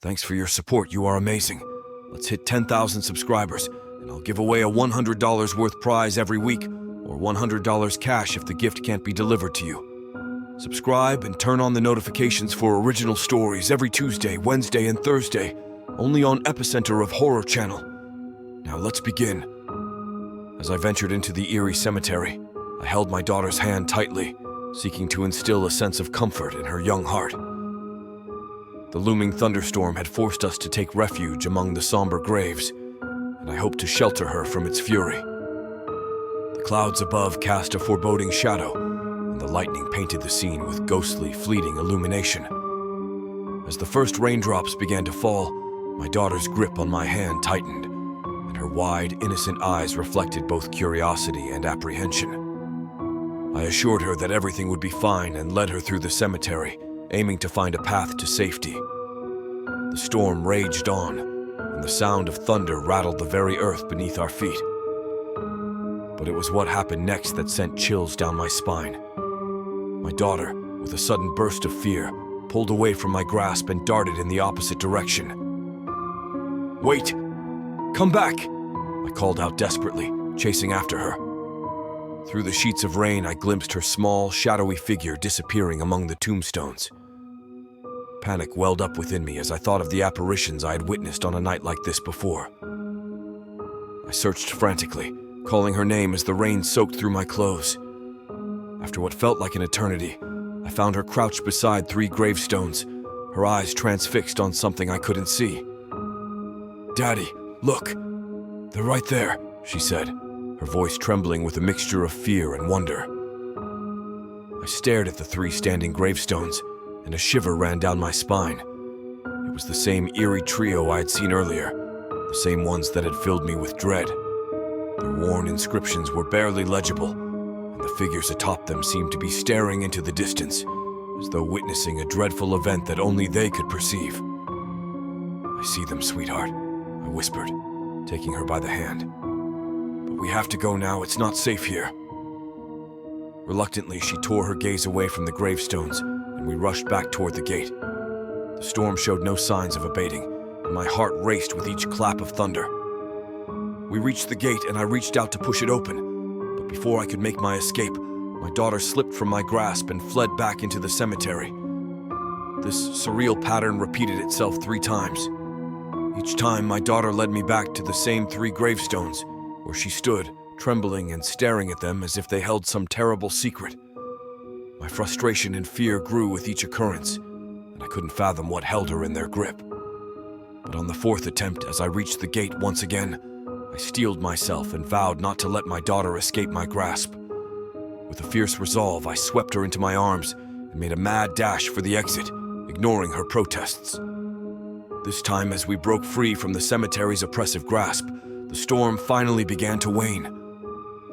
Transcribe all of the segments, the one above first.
Thanks for your support, you are amazing. Let's hit 10,000 subscribers, and I'll give away a $100 worth prize every week, or $100 cash if the gift can't be delivered to you. Subscribe and turn on the notifications for original stories every Tuesday, Wednesday, and Thursday, only on Epicenter of Horror channel. Now let's begin. As I ventured into the eerie cemetery, I held my daughter's hand tightly, seeking to instill a sense of comfort in her young heart. The looming thunderstorm had forced us to take refuge among the somber graves, and I hoped to shelter her from its fury. The clouds above cast a foreboding shadow, and the lightning painted the scene with ghostly, fleeting illumination. As the first raindrops began to fall, my daughter's grip on my hand tightened, and her wide, innocent eyes reflected both curiosity and apprehension. I assured her that everything would be fine and led her through the cemetery, aiming to find a path to safety. The storm raged on, and the sound of thunder rattled the very earth beneath our feet. But it was what happened next that sent chills down my spine. My daughter, with a sudden burst of fear, pulled away from my grasp and darted in the opposite direction. "Wait! Come back!" I called out desperately, chasing after her. Through the sheets of rain, I glimpsed her small, shadowy figure disappearing among the tombstones. Panic welled up within me as I thought of the apparitions I had witnessed on a night like this before. I searched frantically, calling her name as the rain soaked through my clothes. After what felt like an eternity, I found her crouched beside 3 gravestones, her eyes transfixed on something I couldn't see. "Daddy, look! They're right there," she said, her voice trembling with a mixture of fear and wonder. I stared at the 3 standing gravestones, and a shiver ran down my spine. It was the same eerie trio I had seen earlier, the same ones that had filled me with dread. Their worn inscriptions were barely legible, and the figures atop them seemed to be staring into the distance, as though witnessing a dreadful event that only they could perceive. "I see them, sweetheart," I whispered, taking her by the hand. "But we have to go now, it's not safe here." Reluctantly, she tore her gaze away from the gravestones, and we rushed back toward the gate. The storm showed no signs of abating, and my heart raced with each clap of thunder. We reached the gate, and I reached out to push it open, but before I could make my escape, my daughter slipped from my grasp and fled back into the cemetery. This surreal pattern repeated itself 3 times. Each time, my daughter led me back to the same 3 gravestones, where she stood, trembling and staring at them as if they held some terrible secret. My frustration and fear grew with each occurrence, and I couldn't fathom what held her in their grip. But on the 4th attempt, as I reached the gate once again, I steeled myself and vowed not to let my daughter escape my grasp. With a fierce resolve, I swept her into my arms and made a mad dash for the exit, ignoring her protests. This time, as we broke free from the cemetery's oppressive grasp, the storm finally began to wane.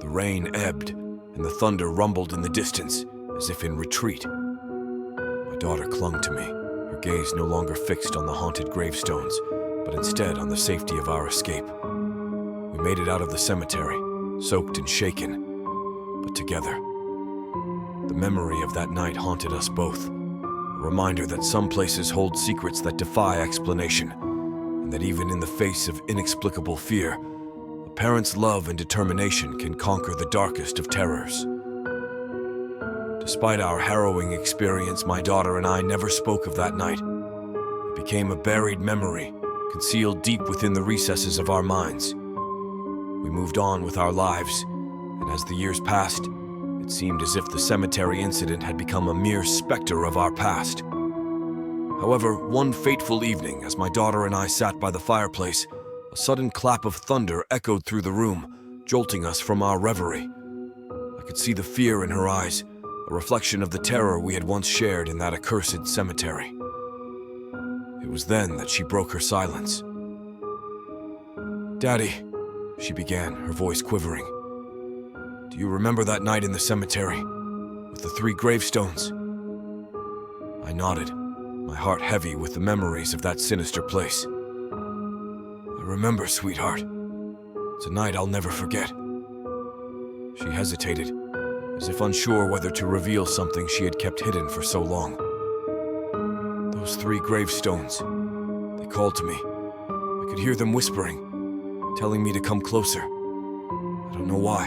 The rain ebbed, and the thunder rumbled in the distance, as if in retreat. My daughter clung to me, her gaze no longer fixed on the haunted gravestones, but instead on the safety of our escape. We made it out of the cemetery, soaked and shaken, but together. The memory of that night haunted us both, a reminder that some places hold secrets that defy explanation, and that even in the face of inexplicable fear, a parent's love and determination can conquer the darkest of terrors. Despite our harrowing experience, my daughter and I never spoke of that night. It became a buried memory, concealed deep within the recesses of our minds. We moved on with our lives, and as the years passed, it seemed as if the cemetery incident had become a mere specter of our past. However, one fateful evening, as my daughter and I sat by the fireplace, a sudden clap of thunder echoed through the room, jolting us from our reverie. I could see the fear in her eyes, a reflection of the terror we had once shared in that accursed cemetery. It was then that she broke her silence. "Daddy," she began, her voice quivering. "Do you remember that night in the cemetery, with the 3 gravestones?" I nodded, my heart heavy with the memories of that sinister place. "I remember, sweetheart. It's a night I'll never forget." She hesitated, as if unsure whether to reveal something she had kept hidden for so long. "Those 3 gravestones, they They called to me. I could hear them whispering, telling me to come closer. I don't know why,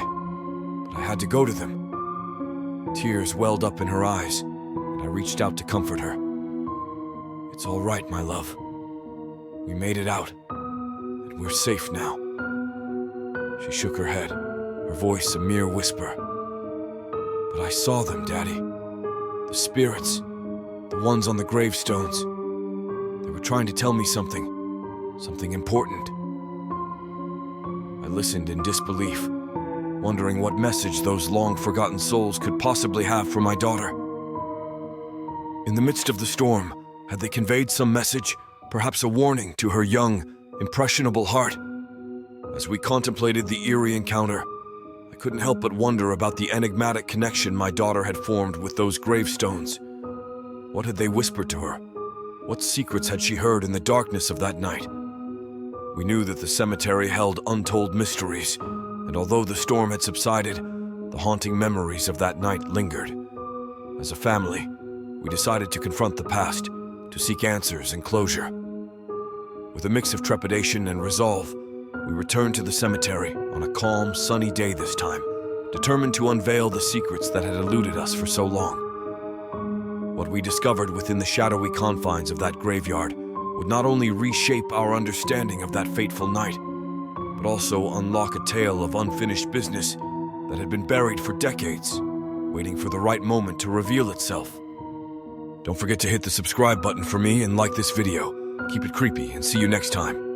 but I had to go to them. Tears welled up in her eyes, and I reached out to comfort her. It's all right, my love. We made it out, and we're safe now. She shook her head, her voice a mere whisper. But I saw them, Daddy. The spirits, the ones on the gravestones. They were trying to tell me something important. I listened in disbelief, wondering what message those long-forgotten souls could possibly have for my daughter. In the midst of the storm, had they conveyed some message, perhaps a warning to her young, impressionable heart? As we contemplated the eerie encounter, I couldn't help but wonder about the enigmatic connection my daughter had formed with those gravestones. What had they whispered to her? What secrets had she heard in the darkness of that night? We knew that the cemetery held untold mysteries, and although the storm had subsided, the haunting memories of that night lingered. As a family, we decided to confront the past, to seek answers and closure. With a mix of trepidation and resolve, we returned to the cemetery on a calm, sunny day this time, determined to unveil the secrets that had eluded us for so long. What we discovered within the shadowy confines of that graveyard would not only reshape our understanding of that fateful night, but also unlock a tale of unfinished business that had been buried for decades, waiting for the right moment to reveal itself. Don't forget to hit the subscribe button for me and like this video. Keep it creepy and see you next time.